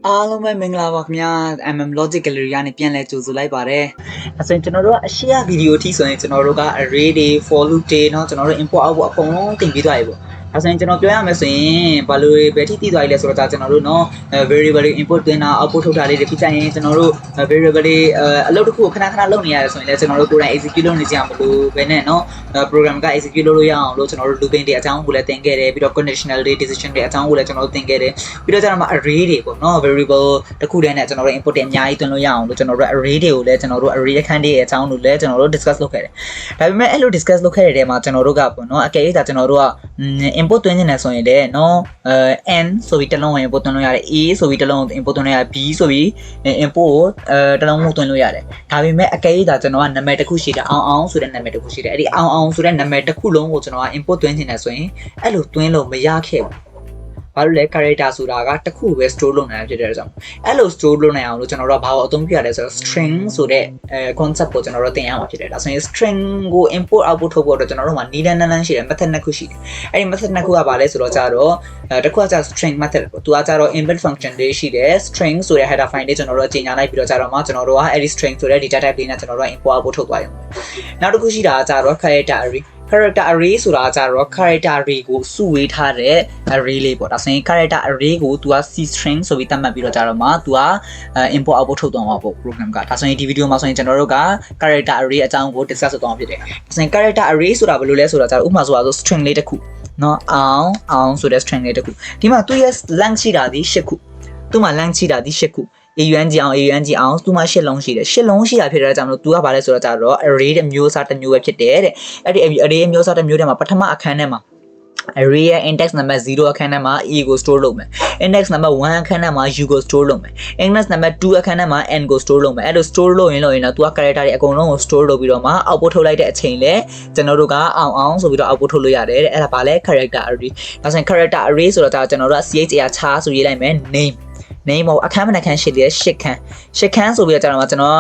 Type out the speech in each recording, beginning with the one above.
အားလုံးပဲမင်္ဂလာပါခင်ဗျာ MM Logic Gallery ကနေပြန်လဲကြိုဆိုလိုက်ပါတယ်။အဲဆိုရင်ကျွန်တော်တို့ကအရှေ့ဗီဒီယိုထိဆိုရင်ကျွန်တော်တို့က array တွေ for loop တွေเนาะကျွန်တော်တို့ import output အကုန်လုံးသင်ပြီးသွားပြီပေါ့။အဲဆိုရင်ကျွန်တော်ပြောရမယ်ဆိုရင်ဘာလို့ပဲထိတည်သွားပြီလဲဆိုတော့ကျွန်တော်တို့เนาะ variable တွေ input သွင်းတာ output ထုတ်တာလေးတွေဖြစ်ကြရင်ကျွန်တော်တို့ variable တွေအလုပ်တစ်ခုကိုခဏလုပ်နေရတယ်ဆိုရင်လည်းကျွန်တော်တို့ကိုယ်တိုင် execute လုပ်နေကြမလို့ပဲနဲ့เนาะ program က execute လုပ်လို့ရအောင်လို့ကျွန်တော်တို့ looping တွေအကြောင်းကိုလည်းသင်ခဲ့တယ်ပြီးတော့ conditional တွေ decision တွေအကြောင်းကိုလည်းကျွန်တော်တို့သင်ခဲ့တယ်ပြီးတော့ကျွန်တော်မှာ array တွေပေါ့เนาะ variable တစ်ခုတည်းနဲ့ကျွန်တော်တို့ input တွေအများကြီးသွင်းလို့ရအောင်လို့ကျွန်တော်တို့ array တွေကိုလည်းကျွန်တော်တို့ array အခန်းတွေအကြောင်းလို့လည်းကျွန်တော်တို့ discuss လုပ်ခဲ့တယ်ဒါပေမဲ့အဲ့လို discuss လုပ်ခဲ့တဲ့နေရာမှာကျွန်တော်တို့ကပေါ့เนาะအကယ်၍ဒါကျွန်တော်တို့က input သွင်းနေတယ်ဆိုရင်လည်းเนาะn ဆိုပြီးတစ်လုံး input သွင်းလို့ရတယ် a ဆိုပြီးတစ်လုံး input သွင်းလို့ရတယ် b ဆိုပြီး input ကိုတစ်လုံးမှုသွင်းလို့ရတယ်ဒါပေမဲ့အကယ်၍ဒါကျွန်တော်ကနာမည်တစ်ခုရှိတယ်အောင်ဆိုတဲ့နာမည်တစ်ခုရှိတယ်အဲ့ဒီအောင်ဆိုတဲ့နာမည်တစ်ခုလုံးကိုကျွန်တော်က input သွင်းနေတယ်ဆိုရင်အဲ့လိုသွင်းလို့မရခဲ့ဘူးဘာလို့လဲ character ဆိုတာကတစ်ခုပဲ store လုပ်နိုင်ဖြစ်တဲ့ကြောင့်အဲ့လို store လုပ်နိုင်အောင်လို့ကျွန်တော်တို့ကဘာကိုအသုံးပြုရလဲဆိုတော့ string ဆိုတဲ့concept ကိုကျွန်တော်တို့သင်ရမှာဖြစ်တယ်ဒါဆိုရင် string ကို import output ထုတ်ဖို့အတွက်ကျွန်တော်တို့မှာနည်းလမ်းရှိတယ် method နှစ်ခုရှိတယ်အဲ့ဒီ method နှစ်ခုကဘာလဲဆိုတော့ကြတော့တစ်ခုကကြ string method ပေါ့သူကကြတော့ inbuilt function တွေရှိတယ် string ဆိုတဲ့ header file တွေကျွန်တော်တို့ကြီးညာလိုက်ပြီးတော့ကြတော့မှကျွန်တော်တို့ကအဲ့ဒီ string ဆိုတဲ့ data type လေးနဲ့ကျွန်တော်တို့က import output ထုတ်သွားရုံနောက်တစ်ခုရှိတာကကြတော့ character array ဆိုတာကြတော့ character array ကိုစုဝေးထားတဲ့ array လေးပေါ့ဒါဆိုရင် character array ကိုသူက c string ဆိုပြီးသတ်မှတ်ပြီးတော့ကြတော့မှသူက import output ထုတ်သွားမှာပေါ့ program ကဒါဆိုရင်ဒီဗီဒီယိုမှာဆိုရင်ကျွန်တော်တို့က character array အကြောင်းကို discuss လုပ်သွားမှာဖြစ်တယ်ဒါဆိုရင် character array ဆိုတာဘယ်လိုလဲဆိုတော့ကြတော့ဥပမာဆိုတော့ string လေးတစ်ခုเนาะအောင်ဆိုတဲ့ string လေးတစ်ခုဒီမှာသူရဲ့ length ရှိတာဒီ8ခုသူ့မှာ length ရှိတာဒီ8ခု AUNG အောင်သူမှ8လုံးရှိတယ်8လုံးရှိတာဖြစ်တဲ့ကြောင့်လို့ तू ကဘာလဲဆိုတော့ကြတော့ array တစ်မျိုးစားတစ်မျိုးပဲဖြစ်တယ်တဲ့အဲ့ဒီ array မျိုးစားတစ်မျိုးထဲမှာပထမအခန်းထဲမှာ array ရဲ့ index number 0အခန်းထဲမှာ a ကို store လုပ်မယ် index number 1အခန်းထဲမှာ u ကို store လုပ်မယ် index number 2အခန်းထဲမှာ n ကို store လုပ်မယ်အဲ့လို store လုပ်ရင်တော့ तू က character တွေအကုန်လုံးကို store လုပ်ပြီးတော့မှ output ထုတ်လိုက်တဲ့အချိန်လဲကျွန်တော်တို့ကအောင်ဆိုပြီးတော့ output ထုတ်လို့ရတယ်တဲ့အဲ့ဒါဘာလဲ character array ဒါဆိုရင် character array ဆိုတော့ကျွန်တော်တို့က char ချာဆိုရေးလိုက်မယ် name ပေါ့အခန်းမနှခန်းရှိတယ်8ခန်းဆိုပြီးတော့ကျွန်တော်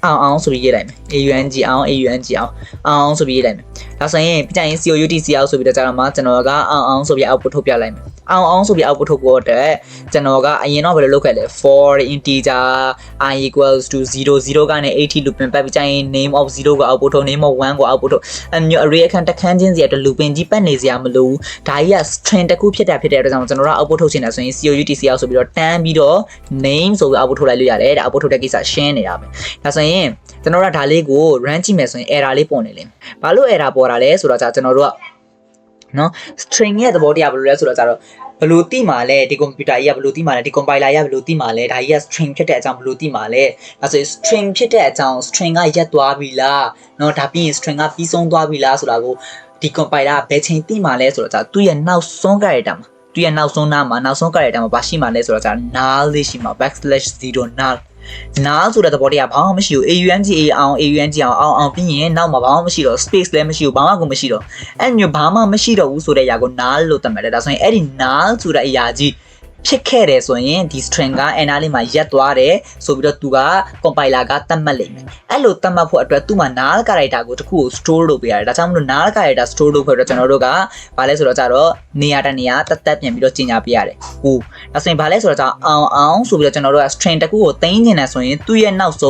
အောင်ဆိုပြီးရေးလိုက်မယ် AUNG အောင်ဆိုပြီးရေးလိုက်မယ်ဒါဆိုရင်ပြကြရင် COUT ဆိုပြီးတော့ကျွန်တော်ကအောင်ဆိုပြီး output ထုတ်ပြလိုက်မယ်အောင်ဆိုပြီး output ထုတ်ဖို့အတွက်ကျွန်တော်ကအရင်တော့ဘယ်လိုလုပ်ခဲ့လဲ for integer I equals to 0 ကနေ 80 looping ပတ်ပြီးကြရင် name of 0ကို output ထုတ် name of 1ကို output ထုတ်အမျိုး array အခန်းတစ်ခန်းချင်းစီအတွက် looping ကြီးပတ်နေစရာမလိုဘူးဒါကြီးက string တစ်ခုဖြစ်တဲ့အတွက်ကြောင့်ကျွန်တော်က output ထုတ်ချင်တယ်ဆိုရင် COUT ဆိုပြီးတော့တန်းပြီးတော့ name ဆိုပြီး output ထုတ်လိုက်လို့ရတယ်တဲ့ output ထုတ်တဲ့ကိစ္စရှင်းနေတာပဲဒါဆိုရင်ကျွန်တော်တို့ဒါလေးကို run ကြည့်မယ်ဆိုရင် error လေးပေါ်နေလိမ့်မယ်ဘာလို့ error ပေါ်တာလဲဆိုတော့ကျွန်တော်တို့ကနော် string ရဲ့သဘောတရားဘယ်လိုလဲဆိုတော့ဘယ်လိုသိမှာလဲဒီ computer ကြီးကဘယ်လိုသိမှာလဲဒီ compiler ကြီးကဘယ်လိုသိမှာလဲဒါကြီးက string ဖြစ်တဲ့အကြောင်းဘယ်လိုသိမှာလဲဒါဆိုရင် string ဖြစ်တဲ့အကြောင်း string ကရက်သွားပြီလားနော်ဒါပြီးရင် string ကပြီးဆုံးသွားပြီလားဆိုတာကိုဒီ compiler ကဘယ်ချိန်သိမှာလဲဆိုတော့သူ့ရဲ့နောက်ဆုံး character မှာသူ့ရဲ့နောက်ဆုံး character မှာဘာရှိမှာလဲဆိုတော့null လေးရှိမှာ \0 null ဆိုတဲ့သဘောတရားဘာမှမရှိဘူး AUNG အောင်ပြီးရင်နောက်မှာဘာမှမရှိတော့ space လည်းမရှိဘူးဘာမှကိုမရှိတော့အဲ့မျိုးဘာမှမရှိတော့ဘူးဆိုတဲ့အရာကို null လို့သတ်မှတ်တယ်ဒါဆိုရင်အဲ့ဒီ null ဆိုတဲ့အရာကြီးဖြစ်ခဲ့တယ်ဆိုရင်ဒီ string က NR လေးမှာရက်သွားတယ်ဆိုပြီးတော့သူက compiler ကသတ်မှတ်လိမ့်မယ်အဲ့လိုသတ်မှတ်ဖို့အတွက်သူ့မှာ null character ကိုတစ်ခုကို store လုပ်ပေးရတယ်ဒါကြောင့်မလို့ null character store လုပ်ဖို့အတွက်ကျွန်တော်တို့ကဘာလဲဆိုတော့နေရာတစ်နေရာတက်ပြန်ပြီးတော့ကြီးညာပေးရတယ်ဟိုဒါဆိုရင်ဘာလဲဆိုတော့အောင်ဆိုပြီးတော့ကျွန်တော်တို့က string တစ်ခုကိုသိမ်းနေတယ်ဆိုရင်သူ့ရဲ့နောက်ဆုံ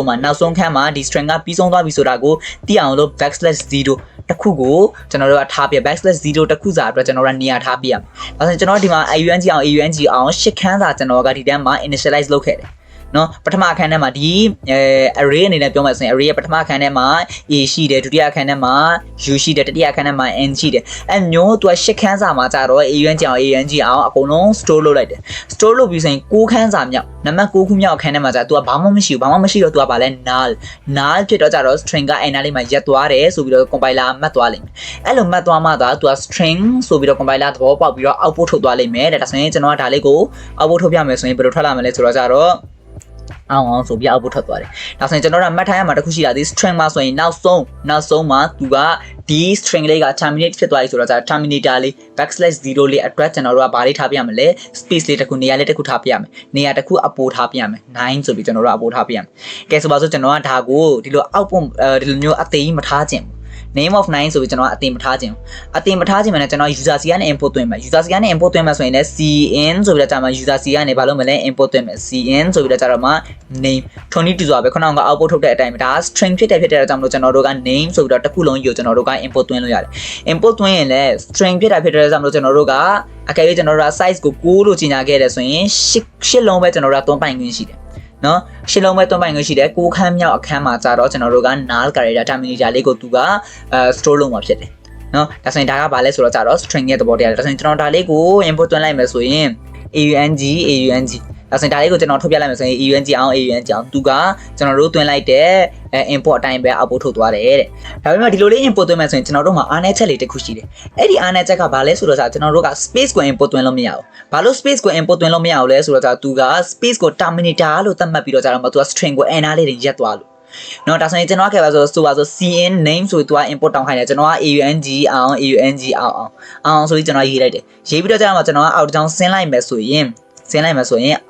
းခန်းမှာဒီ string ကပြီးဆုံးသွားပြီဆိုတာကိုသိအောင်လို့ \0တစ်ခုကိုကျွန်တော်တို့ကထားပြ \0တစ်ခုစာအတွက်ကျွန်တော်တို့ကနေရာထားပြရမယ်ဒါဆိုရင်ကျွန်တော်ဒီမှာ AUNG အောင်8ခန်းစာကျွန်တော်ကဒီတန်းမှာ initialize လုပ်ခဲ့တယ်နော်ပထမအခန်းထဲမှာဒီ array အနေနဲ့ပြောမှဆိုရင် array ရဲ့ပထမအခန်းထဲမှာ a ရှိတယ်ဒုတိယအခန်းထဲမှာ u ရှိတယ်တတိယအခန်းထဲမှာ n ရှိတယ်အဲမျိုးသူက8ခန်းစာမှာကြတော့ AUNG အောင်အကုန်လုံး store လုပ်လိုက်တယ် store လုပ်ပြီးဆိုရင်9ခန်းစာမြောက်နံပါတ်9ခုမြောက်အခန်းထဲမှာကြသူကဘာမှမရှိတော့သူကဘာလဲ null ဖြစ်တော့ကြတော့ string က NR လေးမှာရက်သွားတယ်ဆိုပြီးတော့ compiler မှတ်သွားလိမ့်မယ်အဲ့လိုမှတ်သွားမှသာသူက string ဆိုပြီးတော့ compiler သဘောပေါက်ပြီးတော့ output ထုတ်သွားလိမ့်မယ်ဒါဆိုရင်ကျွန်တော်ကဒါလေးကို output ထုတ်ပြမယ်ဆိုရင်ဘယ်လိုထွက်လာမလဲဆိုတော့ကြတော့အောင်ဆိုပြီး output ထွက်သွားတယ်ဒါဆိုရင်ကျွန်တော်တို့မှတ်ထားရမှာတစ်ခုရှိတာဒီ string မှာဆိုရင်နောက်ဆုံးမှာသူကဒီ string လေးက terminate ဖြစ်သွားပြီဆိုတော့terminator လေး \0 လေးအတွက်ကျွန်တော်တို့ကဘာလေးထားပြရမလဲ space လေးတစ်ခုနေရာလေးတစ်ခုထားပြရမယ်နေရာတစ်ခုအပိုထားပြရမယ်9ဆိုပြီးကျွန်တော်တို့အပိုထားပြရမယ်ကဲဆိုပါစို့ကျွန်တော်ကဒါကိုဒီလို output ဒီလိုမျိုးအသေးကြီးမထားခြင်း name of 9ဆိုပြီးကျွန်တော်အတင်မထားခြင်းအတင်မထားခြင်းမှာလည်းကျွန်တော် user C ကနေ import သွင်းမယ် user C ကနေ import သွင်းမယ်ဆိုရင်လည်း cin ဆိုပြီးတော့ကြာမှာ user C ကနေဘာလို့မလဲ import သွင်းမယ် cin ဆိုပြီးတော့ကြာတော့မှ name 22ဆိုတာပဲခုနက output ထုတ်တဲ့အတိုင်းပဲဒါ string ဖြစ်တဲ့ကြောင့်မလို့ကျွန်တော်တို့က name ဆိုပြီးတော့တစ်ခုလုံးယူကျွန်တော်တို့က import သွင်းလို့ရတယ် import သွင်းရင်လည်း string ဖြစ်တဲ့ကြောင့်မလို့ကျွန်တော်တို့ကအကယ်၍ကျွန်တော်တို့က size ကို6လို့ကြီးညာခဲ့တယ်ဆိုရင်8လုံးပဲကျွန်တော်တို့ကသွင်းပိုင်ခွင့်ရှိတယ်နော်ရှင်းလုံးမဲ့တွန်းပိုင်ခွင့်ရှိတယ်ကိုခန်းမြောက်အခန်းမှာကြာတော့ကျွန်တော်တို့က null character terminator လေးကိုသူကstore လုပ်မှာဖြစ်တယ်နော်ဒါဆိုရင်ဒါကဘာလဲဆိုတော့ကြာတော့ string ရဲ့သဘောတရားဒါဆိုရင်ကျွန်တော်ဒါလေးကို import သွင်းလိုက်မယ်ဆိုရင် aung ဒါဆိုရင်ဒါလေးကိုကျွန်တော်ထုတ်ပြလိုက်မယ်ဆိုရင် aung အောင်သူကကျွန်တော်တို့သွင်းလိုက်တဲ့ import အတိုင်းပဲ output ထုတ်သွားတယ်တဲ့ဒါပေမဲ့ဒီလိုလေး import သွင်းမယ်ဆိုရင်ကျွန်တော်တို့မှာအားနည်းချက်လေးတစ်ခုရှိတယ်အဲ့ဒီအားနည်းချက်ကဘာလဲဆိုတော့ကျွန်တော်တို့က space ကို import သွင်းလို့မရဘူးဘာလို့ space ကို import သွင်းလို့မရဘူးလဲဆိုတော့သူက space ကို terminator လို့သတ်မှတ်ပြီးတော့ကြာတော့မှသူက string ကို enter လေးတွေရက်သွားလို့နော်ဒါဆိုရင်ကျွန်တော်ကခဲ့ပါဆိုပါဆို cin name ဆိုသူက import တောင်းခိုင်းတယ်ကျွန်တော်က aung ဆိုပြီးကျွန်တော်ရေးလိုက်တယ်ရေးပြီးတော့ကြာတော့မှကျွန်တော်ကအောက်တစ်ချောင်းဆင်းလိုက်မယ်ဆိုရင်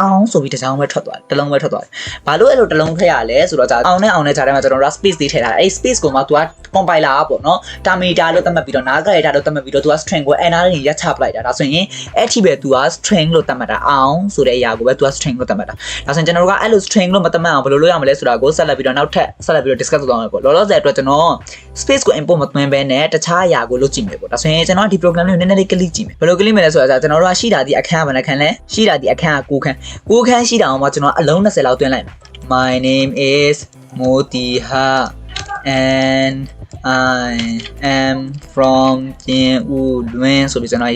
အောင်ဆိုပြီးတစ်ချောင်းပဲထွက်သွားတယ်တစ်လုံးပဲထွက်သွားတယ်ဘာလို့အဲ့လိုတစ်လုံးထည့်ရလဲဆိုတော့အောင်နဲ့ဂျာထဲမှာကျွန်တော်တို့ space တွေထည့်ထားတယ်အဲ့ space ကိုမှ तू က compiler ပေါ့နော် terminator လို့သတ်မှတ်ပြီးတော့ null character လို့သတ်မှတ်ပြီးတော့ तू က string ကို enter နဲ့ရက်ချပလိုက်တာဒါဆိုရင်အဲ့ထိပဲ तू က string လို့သတ်မှတ်တာအောင်ဆိုတဲ့အရာကိုပဲ तू က string လို့သတ်မှတ်တာဒါဆိုရင်ကျွန်တော်တို့ကအဲ့လို string လို့မသတ်မှတ်အောင်ဘယ်လိုလုပ်ရမလဲဆိုတာကိုဆက်လက်ပြီးတော့နောက်ထပ်ဆက်လက်ပြီးတော့ discuss လုပ်သွားမယ်ပေါ့လောလောဆယ်အတွက်ကျွန်တော် space ကို import မသွင်းဘဲနဲ့တခြားအရာကိုလုပ်ကြည့်မယ်ပေါ့ဒါဆိုရင်ကျွန်တော်ဒီ program လေးကိုနည်းနည်းလေး click ကြည့်မယ်ဘယ်လို click မယ်လဲဆိုတော့ကျွန်တော်တို့ကရှိတာဒီအခန်းကဘယ်နှခန်းလဲရှိတာဒီအခန်းက9ခန်းရှိတာအောင်မှကျွန်တော်အလုံး20လောက်သွင်းလိုက်မယ် My name is Motiha and I am from Jinudwin ဆိုပြီးကျွန်တော်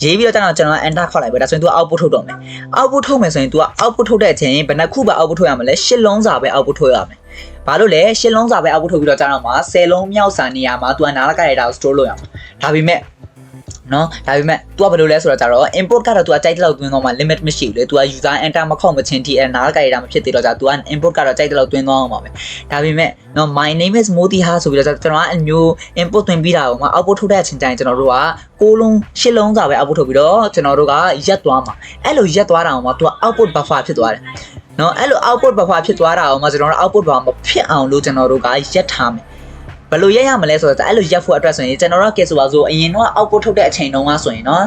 ရေးပြီးတော့ကျွန်တော် enter ခေါက်လိုက်ပဲဒါဆိုရင် तू output ထုတ်တော့မယ် output ထုတ်မယ်ဆိုရင် तू output ထုတ်တဲ့အချိန်ဘယ်နှခုပဲ output ထုတ်ရမလဲ10လုံးစာပဲ output ထုတ်ရမယ်ဘာလို့လဲ10လုံးစာပဲ output ထုတ်ပြီးတော့ကြာတော့မှာ10လုံးမြောက်စာနေရာမှာ तू နားလကရတာကို store လုပ်ရမှာဒါပေမဲ့နော်ဒါပေမဲ့ तू ကဘယ်လိုလဲဆိုတော့ကြာတော့ import ကတော့ तू ကကြိုက်တဲ့လောက်သွင်းသွားမှာ limit မရှိဘူးလေ तू က user enter မခောက်မချင်းထိနားကြိုက်တာမဖြစ်သေးတော့ကြာ तू က import ကတော့ကြိုက်တဲ့လောက်သွင်းသွားအောင်ပါပဲဒါပေမဲ့နော် my name is Motiha ဆိုပြီးတော့ကျွန်တော်ကအမျိုး import သွင်းပြီးတာကိုမှ output ထုတ်တဲ့အချိန်ကျရင်ကျွန်တော်တို့က6လုံး10လုံးစာပဲ output ထုတ်ပြီးတော့ကျွန်တော်တို့ကရက်သွားမှာအဲ့လိုရက်သွားတာအောင်မှ तू က output buffer ဖြစ်သွားတယ်နော်အဲ့လို output buffer ဖြစ်သွားတာအောင်မှကျွန်တော်တို့ output buffer မဖြစ်အောင်လို့ကျွန်တော်တို့ကရက်ထားမယ်ဘယ်လိုရက်ရမလဲဆိုတော့အဲ့လိုရက်ဖို့အတွက်ဆိုရင်ကျွန်တော်တို့ကဆိုပါဆိုအရင်တော့ output ထုတ်တဲ့အချိန်တုန်းကဆိုရင်နော်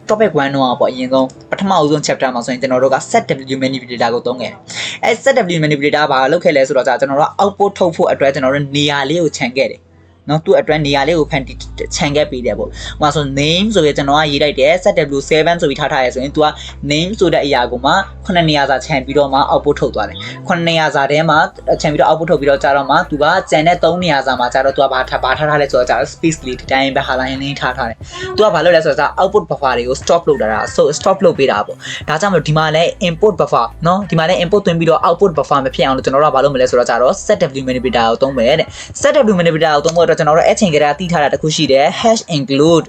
topic 1တော့ပေါ့အရင်ဆုံးပထမအဆုံး chapter မှာဆိုရင်ကျွန်တော်တို့က setw manipulator ကိုသုံးခဲ့တယ်အဲ setw manipulator ဘာလုပ်ခဲ့လဲဆိုတော့ကျွန်တော်တို့ output ထုတ်ဖို့အတွက်ကျွန်တော်တို့နေရာလေးကိုခြံခဲ့တယ်နော်သူ့အတွက်နေရာလေးကိုဖန်တီးခြံခဲ့ပေးတယ်ပေါ့ဟိုမှာဆို name ဆိုပြီးကျွန်တော်ကရေးလိုက်တယ် setw7 ဆိုပြီးထားထားရဲဆိုရင် तू က name ဆိုတဲ့အရာကိုမှ9နေရာစာခြံပြီးတော့မှ output ထုတ်သွားတယ်9နေရာစာထဲမှာခြံပြီးတော့ output ထုတ်ပြီးတော့ကြာတော့မှ तू ကကျန်တဲ့3နေရာစာမှာကြာတော့ तू ကဘာထားလဲဆိုတော့ကြာ space လေးတိုင်းပဲ highlight လေးထားထားတယ် तू ကဘာလုပ်လဲဆိုတော့ output buffer တွေကို stop လုပ်တာဆို stop လုပ်ပေးတာပေါ့ဒါကြောင့်မလို့ဒီမှာလည်း import buffer နော်ဒီမှာလည်း import သွင်းပြီးတော့ output buffer မဖြစ်အောင်လို့ကျွန်တော်တို့ကဘာလုပ်မလဲဆိုတော့ကြာတော့ setw manipulator ကိုသုံးမယ်တဲ့ setw manipulator ကိုသုံးဖို့အတွက်ကျွန်တော်တို့အချိန်ကတည်းကတီးထားတာတခုရှိတယ် #include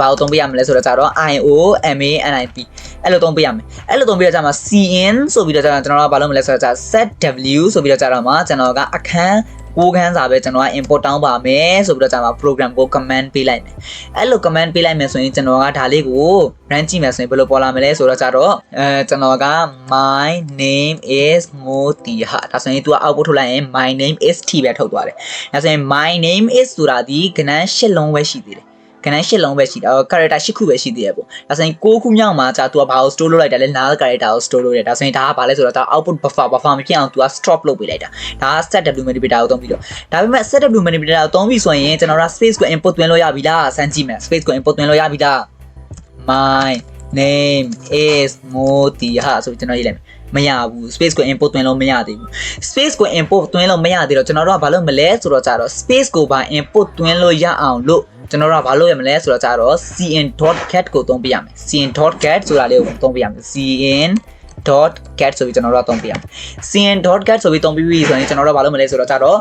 ဘာကိုသုံးပေးရမလဲဆိုတော့ကြာတော့ iomanip အဲ့လိုသုံးပေးရမယ်အဲ့လိုသုံးပေးတော့ကြာမှာ cin ဆိုပြီးတော့ကြာကျွန်တော်တို့ကဘာလုပ်မလဲဆိုတော့ကြာ setw ဆိုပြီးတော့ကြာတော့မှာကျွန်တော်ကအခန်း6ခန်းစာပဲကျွန်တော်က import တောင်းပါမယ်ဆိုပြီးတော့ကြာမှာ program ကို command ပေးလိုက်မယ်အဲ့လို command ပေးလိုက်မယ်ဆိုရင်ကျွန်တော်ကဒါလေးကို run ကြည့်မယ်ဆိုရင်ဘယ်လိုပေါ်လာမလဲဆိုတော့ကြာတော့ကျွန်တော်က my name is Motiha ဒါဆိုရင် तू က output ထုတ်လိုက်ရင် my name is t ပဲထုတ်သွားတယ်ဒါဆိုရင် my name is ဆိုတာဒီကဏ္ဍ8လုံးပဲရှိသေးတယ်ကဏ္ဍ8လုံးပဲရှိတာ character 8ခုပဲရှိသေးတယ်ပေါ့ဒါဆိုရင်6ခုမြောက်မှာကြာ तू ကဘာကို store လုပ်လိုက်တယ်လဲ null character ကို store လုပ်တယ်ဒါဆိုရင်ဒါကဘာလဲဆိုတော့ output buffer မဖြစ်အောင် तू က stop လုပ်ပေးလိုက်တာဒါက setw manipulator ကိုသုံးပြီးတော့ဒါပေမဲ့ setw manipulator ကိုသုံးပြီးဆိုရင်ကျွန်တော်တို့ space ကို import သွင်းလို့ရပြီလားစမ်းကြည့်မယ် space ကို import သွင်းလို့ရပြီလား my name is Motiha ဆိုပြီးကျွန်တော်ရေးလိုက်မယ်မရဘူး space ကို import သွင်းလို့မရသေးဘူး space ကို import သွင်းလို့မရသေးတော့ကျွန်တော်တို့ကဘာလုပ်မလဲဆိုတော့ကြာတော့ space ကိုပါ import သွင်းလို့ရအောင်လို့ကျွန်တော်တို့ကဘာလုပ်ရမလဲဆိုတော့ကြာတော့ cin.cat ကိုသုံးပြရမယ် cin.cat ဆိုတာလေးကိုသုံးပြရမယ် cin.cat ဆိုပြီးကျွန်တော်တို့ကသုံးပြရမယ် cin.cat ဆိုပြီးသုံးပြီးပြီဆိုရင်ကျွန်တော်တို့ကဘာလုပ်မလဲဆိုတော့ကြာတော့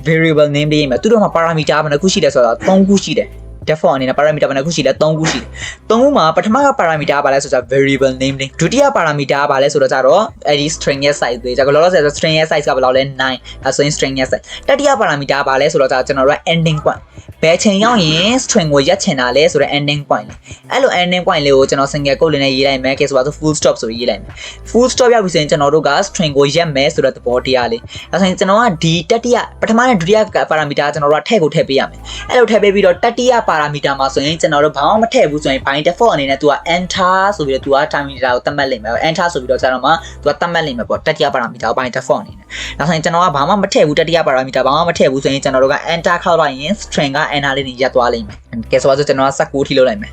variable name လေးရေးမယ်သူတို့မှာ parameter ဘယ်နှခုရှိတယ်ဆိုတော့3ခုရှိတယ် default အနေနဲ့ parameter ဘယ်နှခုရှိလဲ3ခုရှိတယ်3ခုမှာပထမက parameter ကဘာလဲဆိုတော့ variable name လေးဒုတိယ parameter ကဘာလဲဆိုတော့ကြတော့အဲဒီ string ရဲ့ size လေးဒါကလောလောဆယ်ဆို string ရဲ့ size ကဘယ်လောက်လဲ9ဒါဆိုရင် string ရဲ့ size တတိယ parameter ကဘာလဲဆိုတော့ကျွန်တော်တို့က ending point ဘယ်ချိန်ရောက်ရင် string ကိုရက်ချင်တာလဲဆိုတော့ ending point လေးအဲ့လို ending point လေးကိုကျွန်တော် single quote လေးနဲ့ရေးလိုက်မယ်ကဲဆိုပါဆို full stop ဆိုရေးလိုက်မယ် full stop ရောက်ပြီဆိုရင်ကျွန်တော်တို့က string ကိုရက်မယ်ဆိုတော့သဘောတရားလေးဒါဆိုရင်ကျွန်တော်ကဒီတတိယပထမနဲ့ဒုတိယ parameter ကျွန်တော်တို့ကထည့်ကိုထည့်ပေးရမယ်အဲ့လိုထည့်ပေးပြီးတော့တတိယ parameter မှာဆိုရင်ကျွန်တော်တို့ဘာမှမထည့်ဘူးဆိုရင် by default အနေနဲ့ तू က enter ဆိုပြီးတော့ तू က parameter ကိုသတ်မှတ်လိုက်မယ် enter ဆိုပြီးတော့ကျွန်တော်မှ तू ကသတ်မှတ်လိုက်မယ်ပေါ့တတိယ parameter ကို by default အနေနဲ့ဒါဆိုရင်ကျွန်တော်ကဘာမှမထည့်ဘူးတတိယ parameter ဘာမှမထည့်ဘူးဆိုရင်ကျွန်တော်တို့က enter ခောက်လိုက်ရင် string က enter လေးနဲ့ရပ်သွားလိမ့်မယ်ကဲဆိုတော့ကျွန်တော်က19ထိလုပ်လိုက်မယ်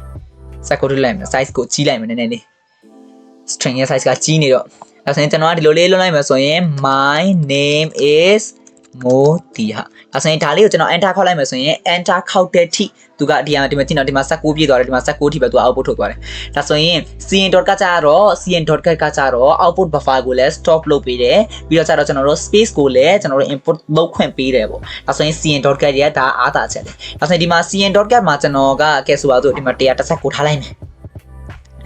19ထိလိုက်မယ် size ကိုကြီးလိုက်မယ်နည်းနည်းလေး string ရဲ့ size ကကြီးနေတော့ဒါဆိုရင်ကျွန်တော်ကဒီလိုလေးလုပ်လိုက်မယ်ဆိုရင် my name is Motiha ဒါဆိုရင်ဒါလေးကိုကျွန်တော် enter ခောက်လိုက်မယ်ဆိုရင် enter ခောက်တဲ့ထိသူကဒီမှာကြည့်တော့ဒီမှာ19ပြည့်သွားတယ်ဒီမှာ19ထိပဲသူ output ထုတ်သွားတယ်ဒါဆိုရင် cn.cat ကကြတော့ cn.cat ကကြတော့ output buffer ကိုလည်း stop လုပ်ပေးတယ်ပြီးတော့ကြတော့ကျွန်တော်တို့ space ကိုလည်းကျွန်တော်တို့ input လုပ်ခွင့်ပေးတယ်ပေါ့ဒါဆိုရင် cn.cat ရဲ့ဒါအားသာချက်လေဒါဆိုရင်ဒီမှာ cn.cat မှာကျွန်တော်ကကဲဆိုပါစို့ဒီမှာ119ထားလိုက်မယ်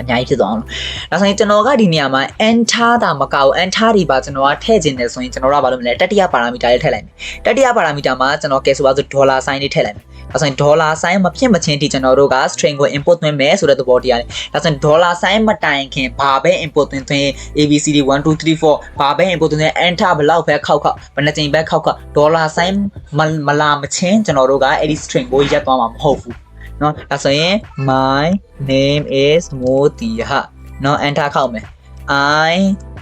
အများကြီးဖြစ်သွားအောင်ဒါဆိုရင်ကျွန်တော်ကဒီနေရာမှာ enter တာမကောက် enter ဒီပါကျွန်တော်ကထည့်ခြင်းတယ်ဆိုရင်ကျွန်တော်ကဘာလုပ်မလဲတတိယ parameter လေးထည့်လိုက်မယ်တတိယ parameter မှာကျွန်တော်ကဲဆိုပါစို့ dollar sign လေးထည့်လိုက်မယ်ဒါဆိုရင် dollar sign မဖြစ်မချင်းဒီကျွန်တော်တို့က string ကို input သွင်းမယ်ဆိုတဲ့သဘောတရားလေးဒါဆိုရင် dollar sign မတိုင်ခင်ဘာပဲ input သွင်း abcd 1 2 3 4ဘာပဲ input သွင်း enter ဘလောက်ပဲခောက်ဘယ်နှကြိမ်ပဲခောက် dollar sign မလာမချင်းကျွန်တော်တို့ကအဲ့ဒီ string ကိုရက်သွားမှာမဟုတ်ဘူးเนาะဒါဆိုရင် my name is Motiha เนาะ enter ခောက်မယ် I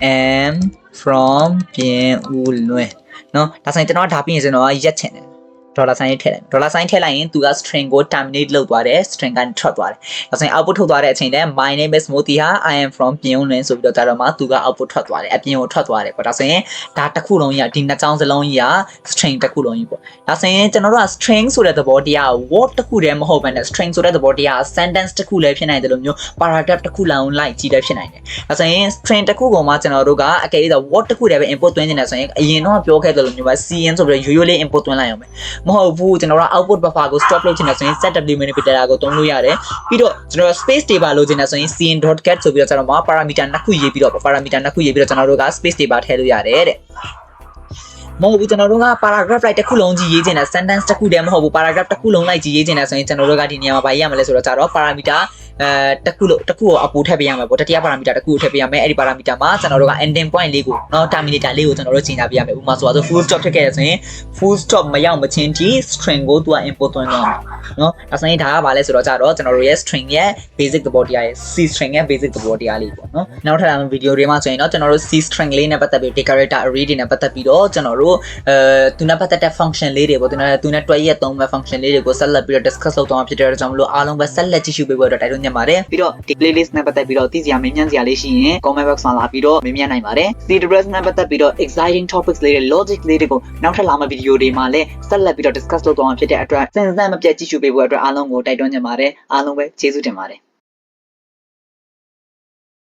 am from ပြင်ဦးလွင်เนาะဒါဆိုရင်ကျွန်တော်ဒါပြီးရင်ကျွန်တော်ကရက်ချင်တယ်dollar sign ထည့်လိုက် dollar sign ထည့်လိုက်ရင်သူက string ကို terminate လုပ်သွားတယ် string ကနေထွက်သွားတယ်ဒါဆိုရင် output ထုတ်သွားတဲ့အချိန်တည်း my name is Motiha I am from ပြင်ဦးလွင်ဆိုပြီးတော့ဒါတော့မှသူက output ထွက်သွားတယ်အပြင်ကိုထွက်သွားတယ်ပေါ့ဒါဆိုရင်ဒါတစ်ခုလုံးကြီးကဒီနှစ်ကြောင်းစလုံးကြီးက string တစ်ခုလုံးကြီးပေါ့ဒါဆိုရင်ကျွန်တော်တို့က string ဆိုတဲ့သဘောတရားကို word တစ်ခုတည်းမဟုတ်ဘဲနဲ့ string ဆိုတဲ့သဘောတရားက sentence တစ်ခုလည်းဖြစ်နိုင်တယ်လို့မျိုး paragraph တစ်ခုလုံးလိုက်ကြည့်လည်းဖြစ်နိုင်တယ်ဒါဆိုရင် string တစ်ခုကောင်မှကျွန်တော်တို့ကအကယ်၍ word တစ်ခုတည်းပဲ input သွင်းနေတယ်ဆိုရင်အရင်တော့ပြောခဲ့တယ်လို့မျိုးပဲ cn ဆိုပြီးရိုးရိုးလေး input သွင်းလိုက်အောင်ပဲမဟုတ်ဘူးကျွန်တော်တို့ output buffer ကို stop လုပ်ချင်တယ်ဆိုရင် set delimiter ကိုသုံးလို့ရတယ်ပြီးတော့ကျွန်တော် space table လုပ်ချင်တယ်ဆိုရင် cn.cat ဆိုပြီးတော့ကျွန်တော်မှာ parameter နှစ်ခုရေးပြီးတော့ parameter နှစ်ခုရေးပြီးတော့ကျွန်တော်တို့က space table ထည့်လို့ရတယ်တဲ့မဟုတ်ဘူးကျွန်တော်တို့က paragraph လိုက်တစ်ခုလုံးကြီးရေးချင်တယ် sentence တစ်ခုတည်းမဟုတ်ဘူး paragraph တစ်ခုလုံးလိုက်ကြီးရေးချင်တယ်ဆိုရင်ကျွန်တော်တို့ကဒီနေရာမှာဗာရေးရမလဲဆိုတော့ကြတော့ parameter တစ်ခုကိုအပူထည့်ပေးရမှာပေါ့တတိယ parameter တစ်ခုကိုထည့်ပေးရမယ်အဲ့ဒီ parameter မှာကျွန်တော်တို့က ending point လေးကိုเนาะ terminator လေးကိုကျွန်တော်တို့ချိန်ထားပေးရမယ်ဥပမာဆိုတော့ full stop ထည့်ခဲ့ရဆိုရင် full stop မရောက်မချင်းဒီ string ကိုသူက input သွင်းတော့မယ်เนาะဒါဆိုရင်ဒါကဘာလဲဆိုတော့ကြတော့ကျွန်တော်တို့ရဲ့ string ရဲ့ basic သဘောတရားရဲ့ c string ရဲ့ basic သဘောတရားလေးပေါ့เนาะနောက်ထပ်လာမယ့် video တွေမှာဆိုရင်တော့ကျွန်တော်တို့ c string လေးနဲ့ပတ်သက်ပြီး decorator array တွေနဲ့ပတ်သက်ပြီးတော့ကျွန်တော်တို့သူနဲ့ပတ်သက်တဲ့ function လေးတွေပေါ့သူနဲ့တွဲရက်သုံးမဲ့ function လေးတွေကိုဆက်လက်ပြီးတော့ discuss လုပ်သွားမှာဖြစ်တဲ့အတွက်ကြောင့်မလို့အားလုံးပဲဆက်လက်ကြည့်ရှုပေးဖို့အတွက်တိုက်တွန်းညင်ပါတယ်ပြီးတော့ဒီ playlist နဲ့ပတ်သက်ပြီးတော့သိစရာမေးမြန်းစရာလေးရှိရင် comment box မှာလာပြီးတော့မေးမြန်းနိုင်ပါတယ် CWS နဲ့ပတ်သက်ပြီးတော့ exciting topics လေးတွေ logic လေးတွေကိုနောက်ထပ်လာမယ့် video တွေမှာလည်းဆက်လက်ပြီးတော့ discuss လုပ်သွားမှာဖြစ်တဲ့အတွက်စဉ်းစားမပြတ်ကြည့်ရှုပေးဖို့အတွက်အားလုံးကိုတိုက်တွန်းညင်ပါတယ်အားလုံးပဲကျေးဇူးတင်ပါတယ်